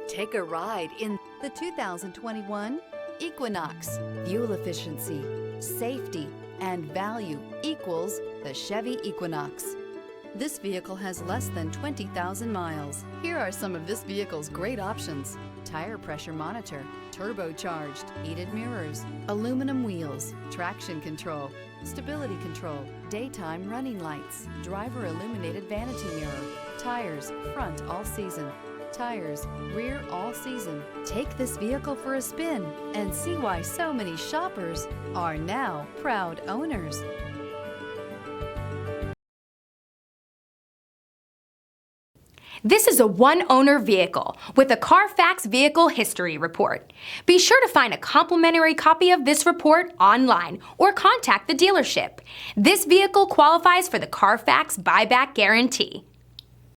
Take a ride in the 2021 Equinox. Fuel efficiency, safety, and value equals the Chevy Equinox. This vehicle has less than 20,000 miles. Here are some of this vehicle's great options: tire pressure monitor, turbocharged, heated mirrors, aluminum wheels, traction control, stability control, daytime running lights, driver illuminated vanity mirror, tires front all season, tires rear all season. Take this vehicle for a spin and see why so many shoppers are now proud owners. This is a one-owner vehicle with a Carfax Vehicle History Report. Be sure to find a complimentary copy of this report online or contact the dealership. This vehicle qualifies for the Carfax Buyback Guarantee.